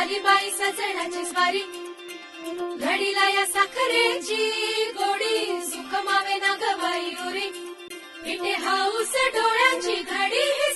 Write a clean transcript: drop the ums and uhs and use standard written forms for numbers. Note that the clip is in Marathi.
आली बाई सजणाची स्वारी, घडीला या साखरेची गोडी, सुख मावे ना गवाई उरी, इथे हाऊस डोळ्यांची घडी ही